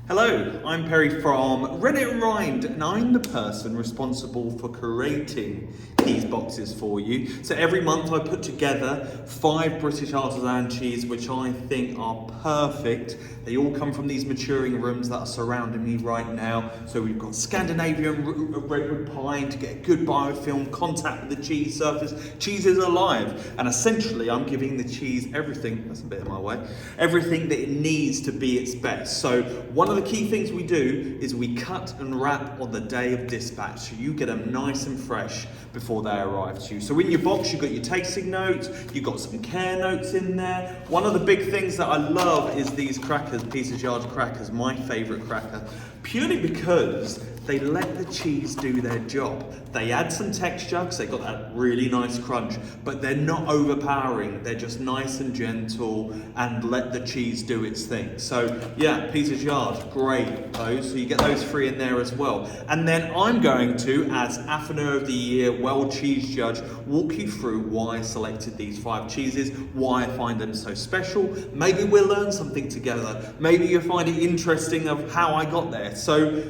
Hello, I'm Perry from Reddit and Rind, and I'm the person responsible for creating these boxes for you. So every month I put together 5 British artisan cheese which I think are perfect. They all come from these maturing rooms that are surrounding me right now. So we've got Scandinavian redwood pine to get a good biofilm contact with the cheese surface. Cheese is alive, and essentially I'm giving the cheese everything, that's a bit in my way, everything that it needs to be its best. So one of the key things we do is we cut and wrap on the day of dispatch, so you get them nice and fresh before they arrive to you. So in your box you've got your tasting notes, you've got some care notes in there. One of the big things that I love is these crackers, Peter's Yard crackers, my favourite cracker, purely because they let the cheese do their job. They add some texture because they've got that really nice crunch, but they're not overpowering. They're just nice and gentle and let the cheese do its thing. So yeah, Peter's Yard, great those. So you get those 3 in there as well. And then I'm going to, as Afternoon of the Year World Cheese Judge, walk you through why I selected these 5 cheeses, why I find them so special. Maybe we'll learn something together. Maybe you'll find it interesting of how I got there. So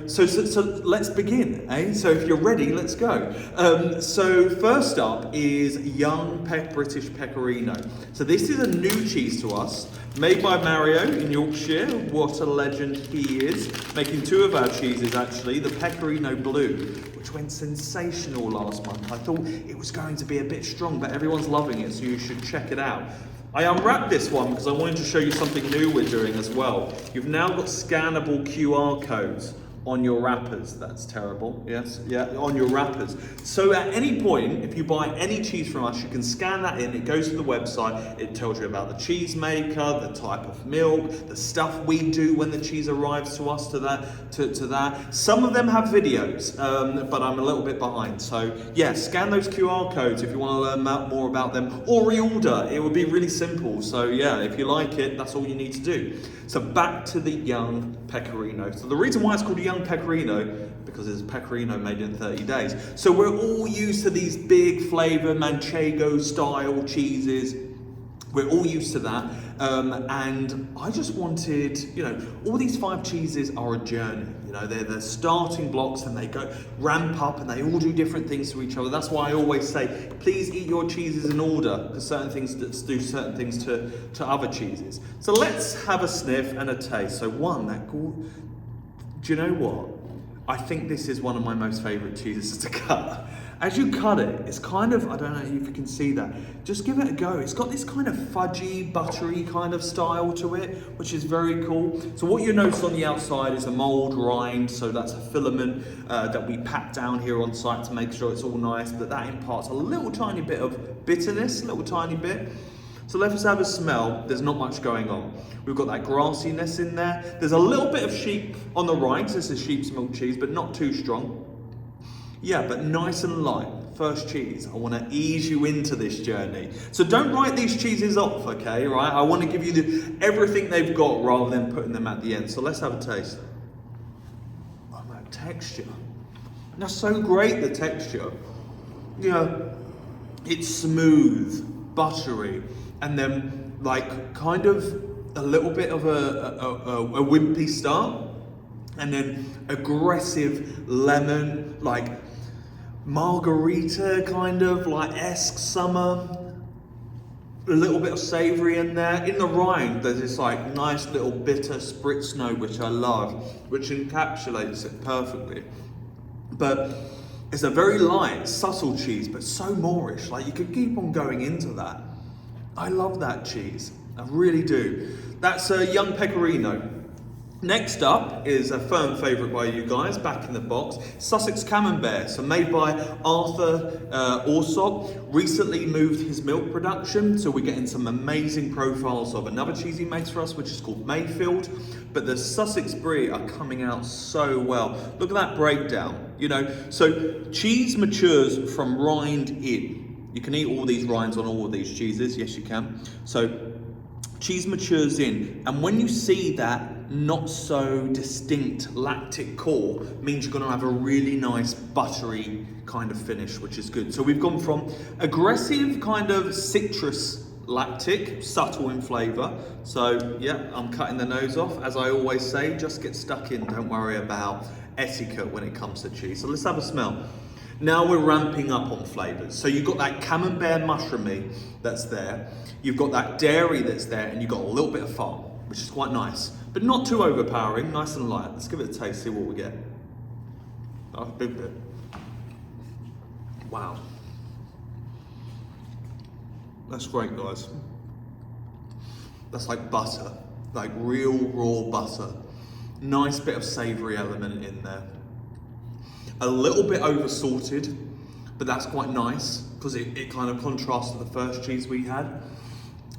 let's begin, eh? So if you're ready, let's go. So first up is young British Pecorino. So this is a new cheese to us, made by Mario in Yorkshire. What a legend he is. Making 2 of our cheeses actually, the Pecorino Blue, which went sensational last month. I thought it was going to be a bit strong, but everyone's loving it, so you should check it out. I unwrapped this one because I wanted to show you something new we're doing as well. You've now got scannable QR codes on your wrappers. That's terrible. Yes, yeah, on your wrappers. So at any point, if you buy any cheese from us, you can scan that in. It goes to the website. It tells you about the cheese maker, the type of milk, the stuff we do when the cheese arrives to us. To that. Some of them have videos, but I'm a little bit behind. So yeah, scan those QR codes if you want to learn more about them, or reorder. It would be really simple. So yeah, if you like it, that's all you need to do. So back to the young Pecorino. So the reason why it's called a young Pecorino, because it's Pecorino made in 30 days. So we're all used to these big flavour Manchego style cheeses. We're all used to that. And I just wanted, all these 5 cheeses are a journey. They're the starting blocks, and they go ramp up, and they all do different things to each other. That's why I always say, please eat your cheeses in order, because certain things do certain things to other cheeses. So let's have a sniff and a taste. So do you know what? I think this is one of my most favourite cheeses to cut. As you cut it, it's kind of, I don't know if you can see that, just give it a go. It's got this kind of fudgy, buttery kind of style to it, which is very cool. So what you notice on the outside is a mould rind, so that's a filament that we pack down here on site to make sure it's all nice, but that imparts a little tiny bit of bitterness, a little tiny bit. So let's have a smell. There's not much going on. We've got that grassiness in there. There's a little bit of sheep on the rind. This is sheep's milk cheese, but not too strong. Yeah, but nice and light. First cheese. I want to ease you into this journey. So don't write these cheeses off, okay? Right? I want to give you everything they've got rather than putting them at the end. So let's have a taste. Oh, that texture. That's so great, the texture. It's smooth, buttery, and then like kind of a little bit of a wimpy start, and then aggressive lemon, like margarita kind of like esque summer. A little bit of savoury in there. In the rind, there's this like nice little bitter spritz note, which I love, which encapsulates it perfectly. But it's a very light, subtle cheese, but so moreish. Like you could keep on going into that. I love that cheese. I really do. That's a young Pecorino. Next up is a firm favourite by you guys, back in the box, Sussex Camembert. So made by Arthur Orsop. Recently moved his milk production, so we're getting some amazing profiles of another cheese he makes for us, which is called Mayfield. But the Sussex Brie are coming out so well. Look at that breakdown. So cheese matures from rind in. You can eat all these rinds on all of these cheeses. Yes, you can. So cheese matures in, and when you see that not so distinct lactic core, means you're going to have a really nice buttery kind of finish, which is good. So we've gone from aggressive kind of citrus lactic, subtle in flavour. So yeah, I'm cutting the nose off. As I always say, just get stuck in, don't worry about etiquette when it comes to cheese. So let's have a smell. Now we're ramping up on flavours. So you've got that Camembert mushroomy that's there, you've got that dairy that's there, and you've got a little bit of farm, which is quite nice, but not too overpowering, nice and light. Let's give it a taste, see what we get. Oh, big bit. Wow. That's great, guys. That's like butter, like real raw butter. Nice bit of savoury element in there. A little bit over salted, but that's quite nice because it kind of contrasts to the first cheese we had.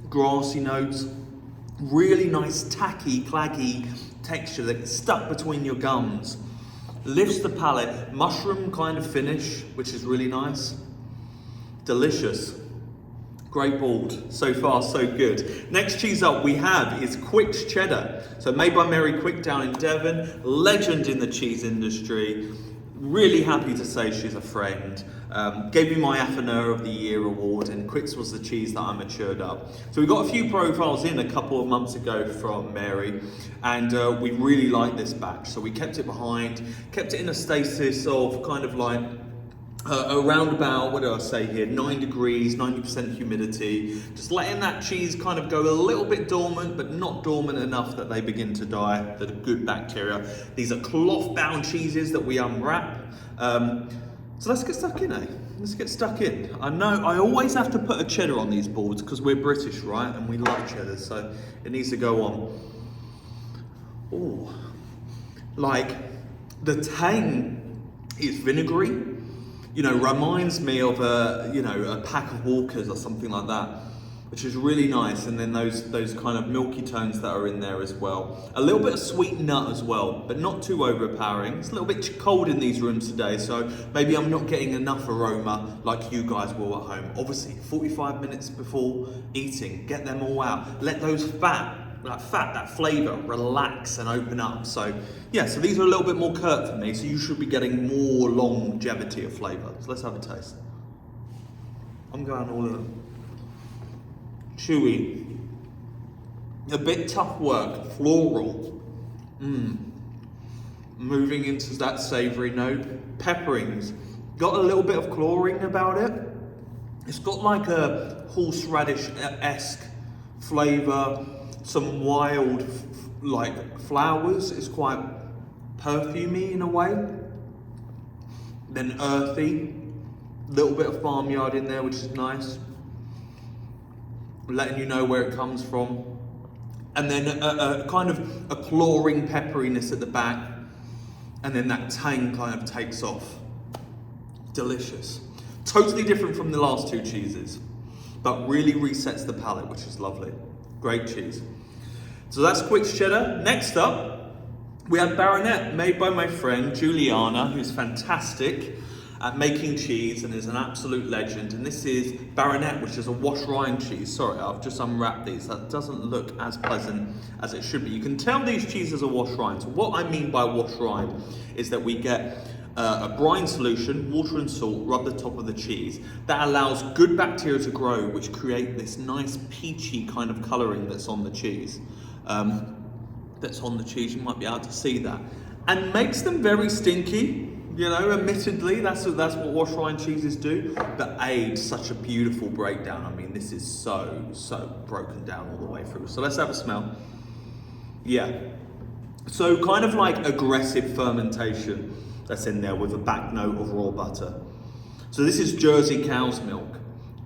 Grassy notes, really nice tacky, claggy texture that gets stuck between your gums. Lifts the palate, mushroom kind of finish, which is really nice. Delicious. Great board. So far, so good. Next cheese up we have is Quick's Cheddar. So made by Mary Quick down in Devon, legend in the cheese industry. Really happy to say she's a friend. Gave me my Affineur of the Year award, and Quick's was the cheese that I matured up. So we got a few profiles in a couple of months ago from Mary, and we really liked this batch. So we kept it behind, kept it in a stasis of kind of like around about, what do I say here, 9 degrees, 90% humidity, just letting that cheese kind of go a little bit dormant, but not dormant enough that they begin to die, that are good bacteria. These are cloth-bound cheeses that we unwrap. So let's get stuck in, eh? Let's get stuck in. I know I always have to put a cheddar on these boards because we're British, right? And we love cheddar, so it needs to go on. Oh, like the tang is vinegary. You know, reminds me of a pack of Walkers or something like that, which is really nice. And then those kind of milky tones that are in there as well. A little bit of sweet nut as well, but not too overpowering. It's a little bit cold in these rooms today, so maybe I'm not getting enough aroma like you guys will at home. Obviously, 45 minutes before eating, get them all out. Let those that flavour relax and open up. So yeah, so these are a little bit more curt for me, so you should be getting more longevity of flavour. So let's have a taste. I'm going all of them. Chewy, a bit tough work, floral, moving into that savoury note. Pepperings, got a little bit of chlorine about it. It's got like a horseradish-esque flavour. Some wild, like flowers. It's quite perfumey in a way. Then earthy, little bit of farmyard in there, which is nice. Letting you know where it comes from. And then a kind of a chlorine pepperiness at the back. And then that tang kind of takes off. Delicious. Totally different from the last two cheeses, but really resets the palate, which is lovely. Great cheese. So that's Quick's Cheddar. Next up, we have Baronet, made by my friend Juliana, who's fantastic at making cheese and is an absolute legend. And this is Baronet, which is a wash rind cheese. Sorry, I've just unwrapped these. That doesn't look as pleasant as it should be. You can tell these cheeses are wash rind. So what I mean by wash rind is that we get a brine solution, water and salt, rub the top of the cheese. That allows good bacteria to grow, which create this nice peachy kind of colouring that's on the cheese. You might be able to see that. And makes them very stinky, you know, admittedly, that's what wash rind cheeses do, but aids such a beautiful breakdown. I mean, this is so broken down all the way through. So let's have a smell. Yeah. So kind of like aggressive fermentation that's in there with a back note of raw butter. So this is Jersey cow's milk.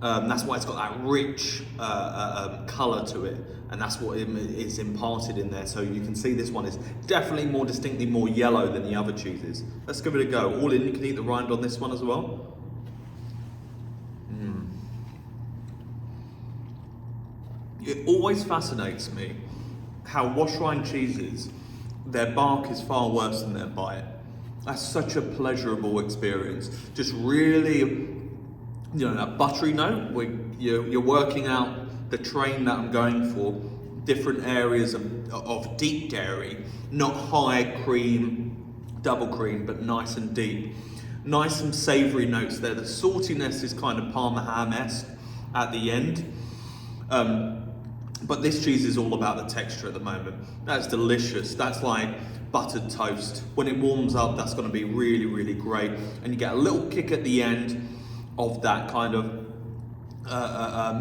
That's why it's got that rich colour to it, and that's what is imparted in there. So you can see this one is definitely more distinctly more yellow than the other cheeses. Let's give it a go. All in, you can eat the rind on this one as well. It always fascinates me how wash rind cheeses, their bark is far worse than their bite. That's such a pleasurable experience. Just really, you know, that buttery note where you're working out the train that I'm going for. Different areas of deep dairy, not high cream, double cream, but nice and deep. Nice and savoury notes there. The saltiness is kind of Parma ham-esque at the end. But this cheese is all about the texture at the moment. That's delicious. That's like buttered toast. When it warms up, that's going to be really, really great. And you get a little kick at the end of that kind of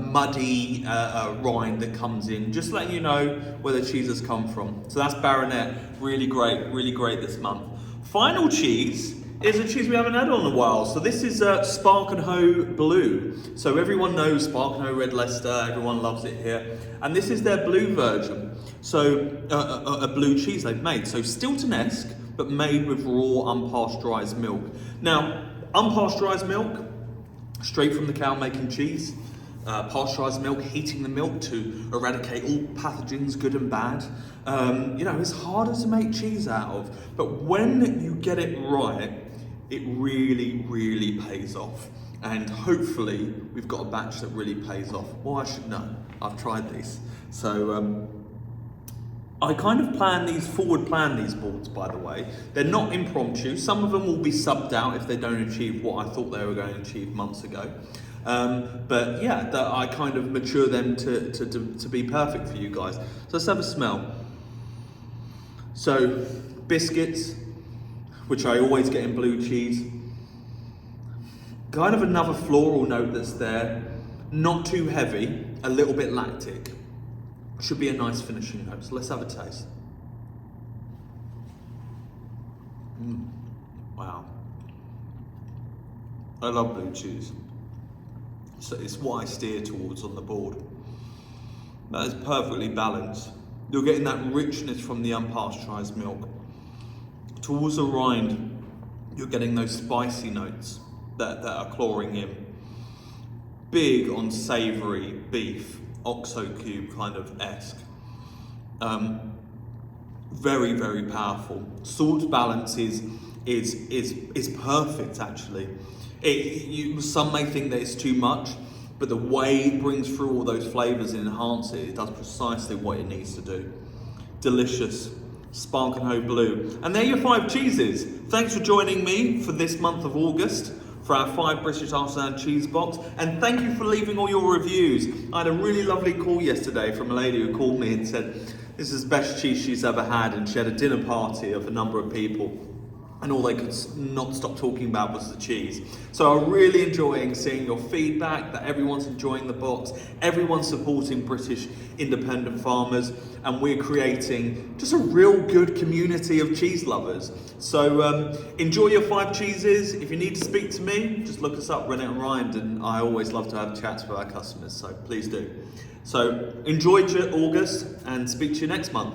muddy rind that comes in, just letting you know where the cheese has come from. So that's Baronet, really great this month. Final cheese is a cheese we haven't had on a while. So this is Sparkenhoe Blue. So everyone knows Sparkenhoe Red Leicester, everyone loves it here. And this is their blue version. So a blue cheese they've made. So Stilton-esque, but made with raw unpasteurized milk. Now, unpasteurized milk, straight from the cow making cheese. Pasteurized milk, heating the milk to eradicate all pathogens, good and bad. You know, it's harder to make cheese out of, but when you get it right, it really pays off. And hopefully we've got a batch that really pays off. Well, I should know, I've tried these. So I kind of forward plan these boards, by the way. They're not impromptu. Some of them will be subbed out if they don't achieve what I thought they were going to achieve months ago. But yeah, I kind of mature them to be perfect for you guys. So let's have a smell. So biscuits, which I always get in blue cheese. Kind of another floral note that's there. Not too heavy, a little bit lactic. Should be a nice finishing note. So let's have a taste. Wow. I love blue cheese. So it's what I steer towards on the board. That is perfectly balanced. You're getting that richness from the unpasteurized milk. Towards the rind, you're getting those spicy notes that are clawing in. Big on savoury beef, oxo cube kind of esque. Very powerful. Salt balance is perfect actually. Some may think that it's too much, but the way it brings through all those flavours and enhances it, it does precisely what it needs to do. Delicious. Sparkenhoe Blue. And there are your 5 cheeses. Thanks for joining me for this month of August for our 5 British Artisan cheese box. And thank you for leaving all your reviews. I had a really lovely call yesterday from a lady who called me and said, this is the best cheese she's ever had, and she had a dinner party of a number of people. And all they could not stop talking about was the cheese. So I'm really enjoying seeing your feedback, that everyone's enjoying the box, everyone's supporting British independent farmers, and we're creating just a real good community of cheese lovers. So enjoy your 5 cheeses. If you need to speak to me, just look us up, Rennet and Rind, and I always love to have chats with our customers, so please do. So enjoy August and speak to you next month.